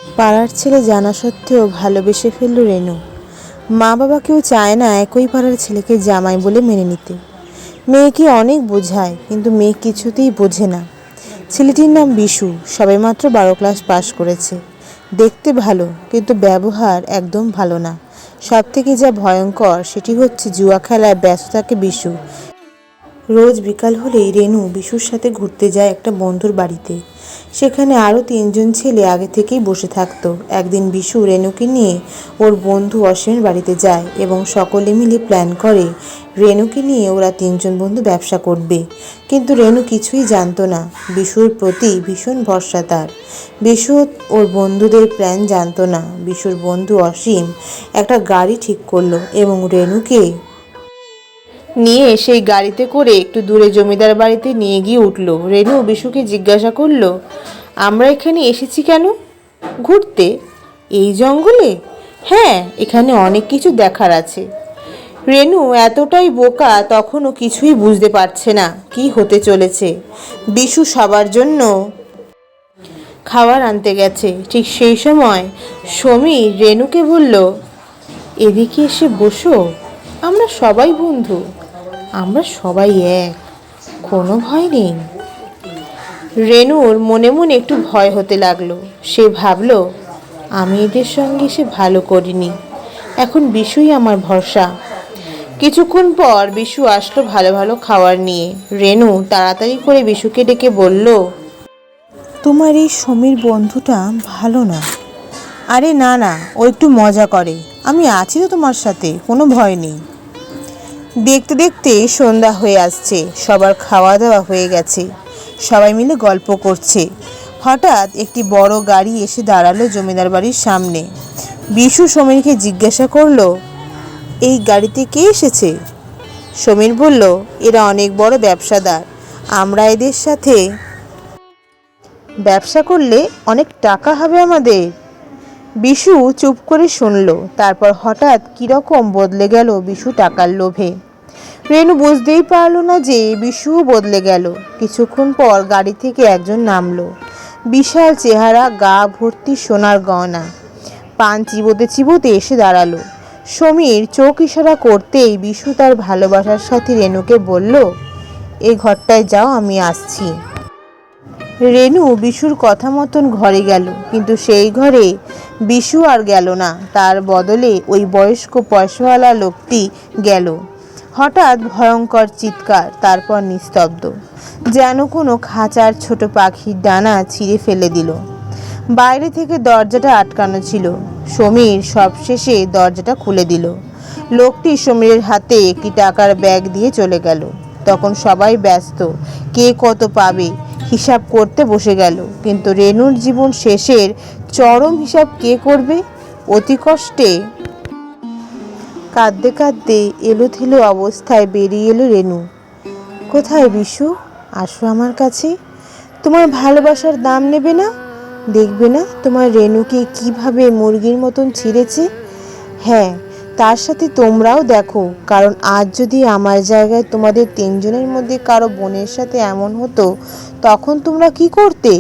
পাড়ার ছেলে জানা সত্ত্বেও ভালোবেসে ফেলল রেনু। মা বাবা কেউ চায় না একই পাড়ার ছেলেকে জামাই বলে মেনে নিতে। মেয়েকে অনেক বোঝায়, কিন্তু মেয়ে কিছুতেই বোঝে না। ছেলেটির নাম বিশু, সবেমাত্র 12 ক্লাস পাশ করেছে। দেখতে ভালো, কিন্তু ব্যবহার একদম ভালো না। সব থেকে যা ভয়ঙ্কর সেটি হচ্ছে জুয়া খেলায় ব্যস্ত থাকে বিশু। রোজ বিকাল হলেই রেনু বিশুর সাথে ঘুরতে যায় একটা বন্ধুর বাড়িতে। সেখানে আরও 3জন ছেলে আগে থেকেই বসে থাকতো। একদিন বিশু রেনুকে নিয়ে ওর বন্ধু অসীমের বাড়িতে যায় এবং সকলে মিলে প্ল্যান করে রেনুকে নিয়ে ওরা 3জন বন্ধু ব্যবসা করবে। কিন্তু রেনু কিছুই জানতো না। বিশুর প্রতি ভীষণ ভরসা তার। বিশু ওর বন্ধুদের প্ল্যান জানতো না। বিশুর বন্ধু অসীম একটা গাড়ি ঠিক করলো এবং রেনুকে নিয়ে সেই গাড়িতে করে একটু দূরে জমিদার বাড়িতে নিয়ে গিয়ে উঠল। রেনু বিশুকে জিজ্ঞাসা করলো, আমরা এখানে এসেছি কেন? ঘুরতে? এই জঙ্গলে? হ্যাঁ, এখানে অনেক কিছু দেখার আছে। রেনু এতটাই বোকা, তখনও কিছুই বুঝতে পারছে না কি হতে চলেছে। বিশু সবার জন্য খাবার আনতে গেছে। ঠিক সেই সময় সমীর রেনুকে বলল, এদিকে এসে বসো, আমরা সবাই বন্ধু, আমরা সবাই এক, কোনো ভয় নেই। রেনুর মনে মনে একটু ভয় হতে লাগলো। সে ভাবলো, আমি এদের সঙ্গে এসে ভালো করিনি, এখন বিশুই আমার ভরসা। কিছুক্ষণ পর বিশু আসলো ভালো ভালো খাবার নিয়ে। রেনু তাড়াতাড়ি করে বিশুকে ডেকে বলল, তোমার এই সমীর বন্ধুটা ভালো না। আরে না না, ও একটু মজা করে, আমি আছি তো তোমার সাথে, কোনো ভয় নেই। দেখতে দেখতে সন্ধ্যা হয়ে আসছে, সবার খাওয়া দাওয়া হয়ে গেছে, সবাই মিলে গল্প করছে। হঠাৎ একটি বড় গাড়ি এসে দাঁড়ালো জমিদার বাড়ির সামনে। বিশু সমীরকে জিজ্ঞাসা করলো, এই গাড়িতে কে এসেছে? সমীর বলল, এরা অনেক বড় ব্যবসাদার, আমরা এদের সাথে ব্যবসা করলে অনেক টাকা হবে আমাদের। বিশু চুপ করে শুনল। তারপর হঠাৎ কিরকম বদলে গেল বিশু টাকার লোভে। রেনু বুঝতেই পারল না যে বিশুও বদলে গেল। কিছুক্ষণ পর গাড়ি থেকে একজন নামলো। বিশাল চেহারা, গা ভর্তি সোনার গয়না, পান চিবোতে চিবোতে এসে দাঁড়ালো। সমীর চোখ ইশারা করতেই বিশু তার ভালোবাসার সাথে রেনুকে বলল, এই ঘরটায় যাও, আমি আসছি। রেনু বিশুর কথা মতন ঘরে গেল, কিন্তু সেই ঘরে বিশু আর গেল না। তার বদলে ওই বয়স্ক পয়সাওয়ালা লোকটি গেল। হঠাৎ ভয়ঙ্কর চিৎকার, তারপর নিস্তব্ধ, যেন কোনো খাঁচার ছোট পাখির ডানা ছিঁড়ে ফেলে দিল। বাইরে থেকে দরজাটা আটকানো ছিল। সমীর সবশেষে দরজাটা খুলে দিল। লোকটি সমীরের হাতে একটি টাকার ব্যাগ দিয়ে চলে গেল। তখন সবাই ব্যস্ত, কে কত পাবে হিসাব করতে বসে গেল। কিন্তু রেনুর জীবন শেষের চরম হিসাব কে করবে? অতি কষ্টে কাঁদতে কাঁদতে এলোথেলো অবস্থায় বেরিয়ে এলো রেনু। কোথায় বিশু? আসো আমার কাছে। তোমার ভালোবাসার দাম নেবে না? দেখবে না তোমার রেনুকে কিভাবে মুরগির মতন ছিঁড়েছে? হ্যাঁ, তার সাথে তোমরাও দেখো, কারণ আজ যদি আমার জায়গায় তোমাদের 3জনের মধ্যে কারো বোনের সাথে এমন হতো, তখন তোমরা কি করতে?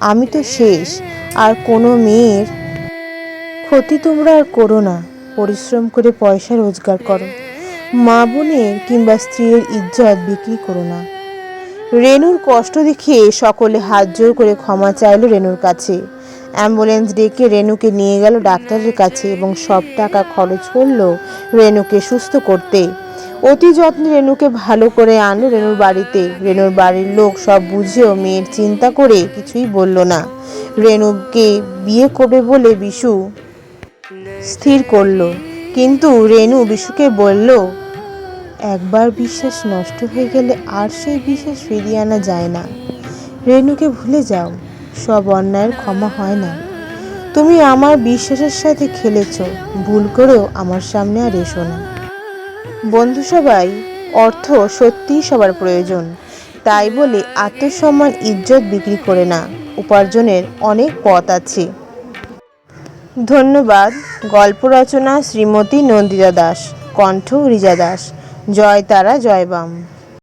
আমি তো শেষ, আর কোনো মেয়ের ক্ষতি তোমরা আর করো না। পরিশ্রম করে পয়সা রোজগার করো, মা বোনের কিংবা স্ত্রীর ইজ্জত বিক্রি করো না। রেনুর কষ্ট দেখে সকলে হাত জোর করে ক্ষমা চাইল রেনুর কাছে। অ্যাম্বুলেন্স ডেকে রেনুকে নিয়ে গেল ডাক্তারের কাছে এবং সব টাকা খরচ করলো রেনুকে সুস্থ করতে। অতি যত্নে রেনুকে ভালো করে আনলো রেনুর বাড়িতে। রেনুর বাড়ির লোক সব বুঝেও মেয়ের চিন্তা করে কিছুই বলল না। রেনুকে বিয়ে করবে বলে বিশু স্থির করলো, কিন্তু রেনু বিশুকে বলল, একবার বিশ্বাস নষ্ট হয়ে গেলে আর সেই বিশ্বাস ফিরিয়ে আনা যায় না। রেনুকে ভুলে যাও, সব অন্যায়ের ক্ষমা হয় না। তুমি আমার বিশ্বাসের সাথে খেলেছ, ভুল করেও আমার সামনে আর এসো না। বন্ধু সবাই, অর্থ সত্যিই সবার প্রয়োজন, তাই বলে আত্মসম্মান ইজ্জত বিক্রি করে না। উপার্জনের অনেক পথ আছে। ধন্যবাদ। গল্প রচনা শ্রীমতী নন্দিতা দাস, কণ্ঠ রিজা দাস। জয় তারা, জয় বাম।